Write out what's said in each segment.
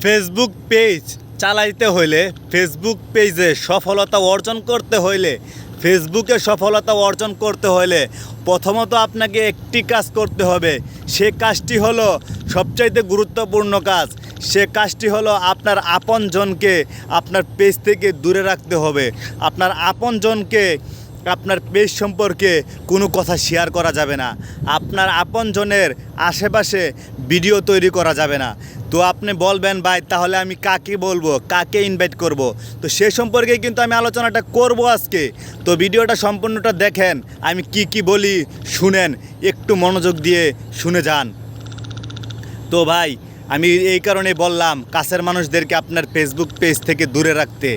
Facebook page চালাইতে হইলে, Facebook পেজে সফলতা অর্জন করতে হইলে, ফেসবুকে সফলতা অর্জন করতে হলে প্রথমত আপনাকে একটি কাজ করতে হবে। সে কাজটি হলো সবচাইতে গুরুত্বপূর্ণ কাজ। সে কাজটি হলো আপনার আপনজনকে আপনার পেজ থেকে দূরে রাখতে হবে। আপনার আপনজনকে আপনার পেজ সম্পর্কে কোনো কথা শেয়ার করা যাবে না। আপনার আপনজনের আশেপাশে ভিডিও তৈরি করা যাবে না। তো আপনি বলবেন ভাই তাহলে আমি কাকে বলবো, কাকে ইনভাইট করব? তো সে সম্পর্কে কিন্তু আমি আলোচনাটা করব আজকে। তো ভিডিওটা সম্পূর্ণটা দেখেন, আমি কি বলি শুনেন, একটু মনোযোগ দিয়ে শুনে যান। তো ভাই আমি এই কারণে বললাম কাছের মানুষদেরকে আপনার ফেসবুক পেজ থেকে দূরে রাখতে।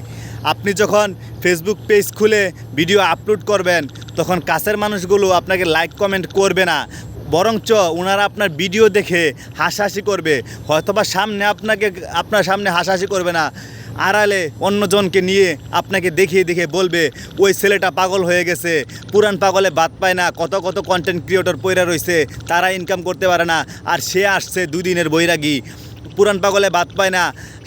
আপনি যখন ফেসবুক পেজ খুলে ভিডিও আপলোড করবেন তখন কাছের মানুষগুলো আপনাকে লাইক কমেন্ট করবে না, বরঞ্চ ওনারা আপনার ভিডিও দেখে হাসাহাসি করবে। হয়তোবা সামনে আপনার সামনে হাসাহাসি করবে না, আড়ালে অন্যজনকে নিয়ে আপনাকে দেখিয়ে বলবে ওই ছেলেটা পাগল হয়ে গেছে, পুরান পাগলে বাদ পায় না, কত কন্টেন্ট ক্রিয়েটর পয়রা রয়েছে, তারা ইনকাম করতে পারে না, আর সে আসছে দুদিনের বৈরাগী, পুরান পাগলে বাদ পায় না,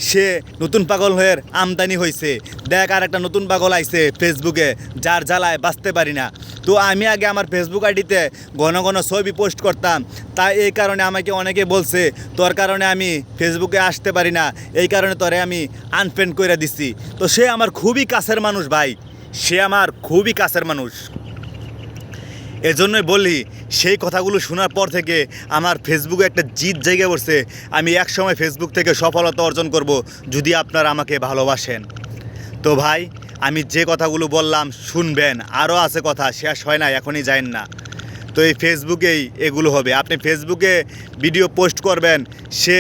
সে নতুন পাগল হয়ে আমদানি হয়েছে, দেখ আর একটা নতুন পাগল আইছে ফেসবুকে, যার জ্বালায় বাঁচতে পারি না। তো আমি আগে আমার ফেসবুক আইডিতে ঘন ছবি পোস্ট করতাম, তাই এই কারণে আমাকে অনেকে বলছে তোর কারণে আমি ফেসবুকে আসতে পারি না, এই কারণে তোরে আমি আনফ্রেন্ড করে দিছি। তো সে আমার খুবই কাছের মানুষ ভাই, সে আমার খুবই কাছের মানুষ। এজন্যই বলি, সেই কথাগুলো শোনার পর থেকে আমার ফেসবুকে একটা জিদ জেগে পড়ছে। আমি একসময় ফেসবুক থেকে সফলতা অর্জন করব যদি আপনারা আমাকে ভালোবাসেন। তো ভাই আমি যে কথাগুলো বললাম শুনবেন, আরও আছে কথা, শেষ হয় না, এখনই যায়েন না। তো এই ফেসবুকেই এগুলো হবে। আপনি ফেসবুকে ভিডিও পোস্ট করবেন, সে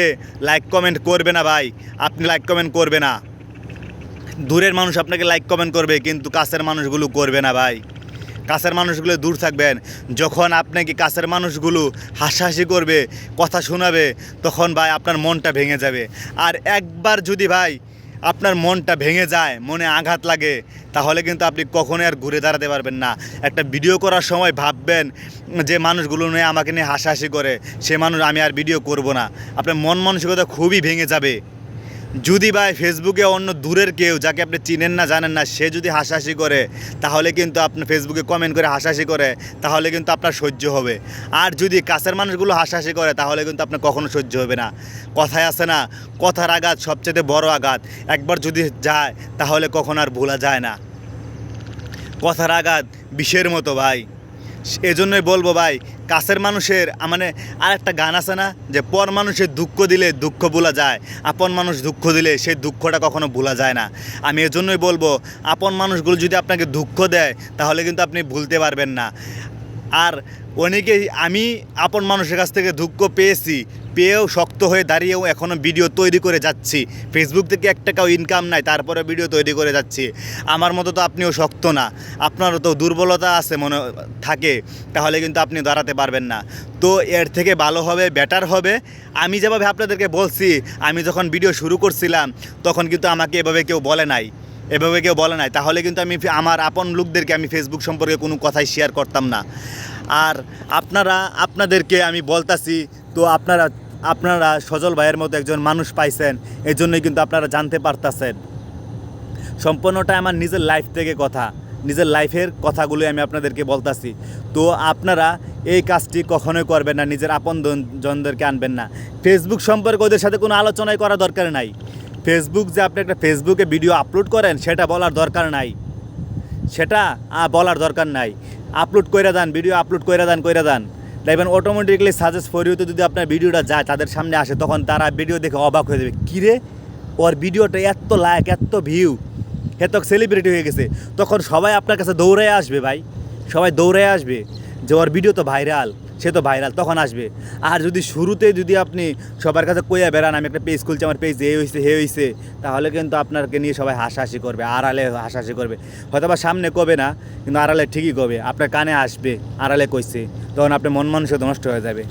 লাইক কমেন্ট করবে না ভাই, আপনি লাইক কমেন্ট করবে না। দূরের মানুষ আপনাকে লাইক কমেন্ট করবে, কিন্তু কাছের মানুষগুলো করবে না ভাই। কাছের মানুষগুলো দূর থাকবেন। যখন আপনাকে কাছের মানুষগুলো হাসাহাসি করবে, কথা শোনাবে, তখন ভাই আপনার মনটা ভেঙে যাবে। আর একবার যদি ভাই আপনার মনটা ভেঙে যায়, মনে আঘাত লাগে, তাহলে কিন্তু আপনি কখনোই আর ঘুরে দাঁড়াতে পারবেন না। একটা ভিডিও করার সময় ভাববেন যে মানুষগুলো নিয়ে আমাকে নিয়ে হাসাহাসি করে, সে মানুষ আমি আর ভিডিও করব না। আপনার মন মানসিকতা খুবই ভেঙে যাবে। যদি ভাই ফেসবুকে অন্য দূরের কেউ যাকে আপনি চিনেন না জানেন না, সে যদি হাসাহাসি করে, তাহলে কিন্তু আপনার ফেসবুকে কমেন্ট করে হাসাহাসি করে, তাহলে কিন্তু আপনার সহ্য হবে। আর যদি কাছের মানুষগুলো হাসাহাসি করে, তাহলে কিন্তু আপনার কখনো সহ্য হবে না। কথায় আছে না, কথার আঘাত সবচেয়ে বড় আঘাত। একবার যদি যায় তাহলে কখনো আর ভোলা যায় না। কথার আঘাত বিষের মতো ভাই। এজন্যই বলবো ভাই, কাছের মানুষের মানে আর একটা গান আছে না, যে পর মানুষের দুঃখ দিলে দুঃখ ভোলা যায়, আপন মানুষ দুঃখ দিলে সেই দুঃখটা কখনো ভোলা যায় না। আমি এজন্যই বলবো, আপন মানুষগুলো যদি আপনাকে দুঃখ দেয় তাহলে কিন্তু আপনি ভুলতে পারবেন না। আর অনেকেই, আমি আপন মানুষের কাছ থেকে দুঃখ পেয়েও শক্ত হয়ে দাঁড়িয়েও এখনও ভিডিও তৈরি করে যাচ্ছি। ফেসবুক থেকে এক টাকাও ইনকাম নাই, তারপরে ভিডিও তৈরি করে যাচ্ছি। আমার মতো তো আপনিও শক্ত না, আপনারও তো দুর্বলতা আছে মনে থাকে, তাহলে কিন্তু আপনি দাঁড়াতে পারবেন না। তো এর থেকে ভালো হবে, বেটার হবে, আমি যেভাবে আপনাদেরকে বলছি, আমি যখন ভিডিও শুরু করছিলাম তখন কিন্তু আমাকে এভাবে কেউ বলে নাই, তাহলে কিন্তু আমি আমার আপন লোকদেরকে আমি ফেসবুক সম্পর্কে কোনো কথাই শেয়ার করতাম না। আর আপনাদেরকে আমি বলতাছি, তো আপনারা সজল ভাইয়ের মতো একজন মানুষ পাইছেন, এই জন্যই কিন্তু আপনারা জানতে পারতেছেন। সম্পূর্ণটা আমার নিজের লাইফ থেকে কথা, নিজের লাইফের কথাগুলোই আমি আপনাদেরকে বলতাছি। তো আপনারা এই কাজটি কখনোই করবেন না, নিজের আপন জনদেরকে আনবেন না। ফেসবুক সম্পর্কে ওদের সাথে কোনো আলোচনাই করা দরকার নাই। ফেসবুক যে আপনি একটা ফেসবুকে ভিডিও আপলোড করেন সেটা বলার দরকার নাই, আপলোড করে দেন, ভিডিও আপলোড করে দেন, দেখবেন অটোমেটিকলি সাজেস্ট ফর ইউতে যদি আপনার ভিডিওটা যায়, তাদের সামনে আসে, তখন তারা ভিডিও দেখে অবাক হয়ে যাবে, কিরে ওর ভিডিওটা এত লাইক, এত ভিউ, এত সেলিব্রিটি হয়ে গেছে। তখন সবাই আপনার কাছে দৌড়ে আসবে ভাই, সবাই দৌড়ে আসবে যে ওর ভিডিও তো ভাইরাল, সে তো ভাইরাল, তখন আসবে। আর যদি শুরুতে যদি আপনি সবার কাছে কইয়া বেড়ান আমি একটা পেজ খুলছি, আমার পেজ হে হয়েছে, তাহলে কিন্তু আপনাকে নিয়ে সবাই হাসাহাসি করবে, আড়ালে হাসাহাসি করবে। হয়তো বা সামনে কবে না, কিন্তু আড়ালে ঠিকই কবে, আপনার কানে আসবে আড়ালে কইছে, তখন আপনার মন মানসিকতা নষ্ট হয়ে যাবে।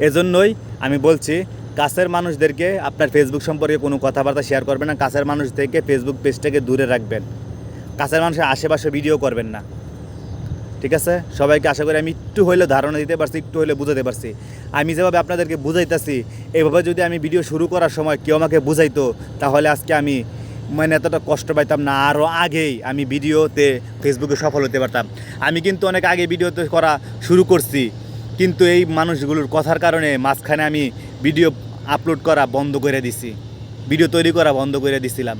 এজন্যই আমি বলছি, কাছের মানুষদেরকে আপনার ফেসবুক সম্পর্কে কোনো কথাবার্তা শেয়ার করবেন না, কাছের মানুষ থেকে ফেসবুক পেজটাকে দূরে রাখবেন, কাছের মানুষের আশেপাশে ভিডিও করবেন না। ঠিক আছে, সবাইকে আশা করি আমি একটু হলেও ধারণা দিতে পারছি, একটু হলেও বুঝাতে পারছি। আমি যেভাবে আপনাদেরকে বুঝাইতেছি এইভাবে যদি আমি ভিডিও শুরু করার সময় কেউ আমাকে বুঝাইতো তাহলে আজকে আমি মানে এতটা কষ্ট পাইতাম না, আরও আগেই আমি ভিডিওতে ফেসবুকে সফল হতে পারতাম। আমি কিন্তু অনেক আগে ভিডিওতে করা শুরু করছি, কিন্তু এই মানুষগুলোর কথার কারণে মাঝখানে আমি ভিডিও আপলোড করা বন্ধ করে দিছি, ভিডিও তৈরি করা বন্ধ করে দিছিলাম।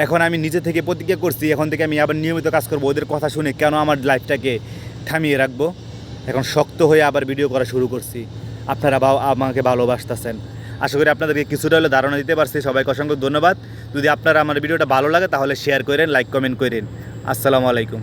এখন আমি নিজে থেকে প্রতিজ্ঞা করছি, এখন থেকে আমি আবার নিয়মিত কাজ করবো। ওদের কথা শুনে কেন আমার লাইফটাকে থামিয়ে রাখবো, এখন শক্ত হয়ে আবার ভিডিও করা শুরু করছি। আপনারা আমাকে ভালোবাসতেছেন, আশা করি আপনাদেরকে কিছুটা হলে ধারণা দিতে পারছি। সবাইকে অসংখ্য ধন্যবাদ। যদি আপনারা আমার ভিডিওটা ভালো লাগে তাহলে শেয়ার করেন, লাইক কমেন্ট করেন। আসসালামু আলাইকুম।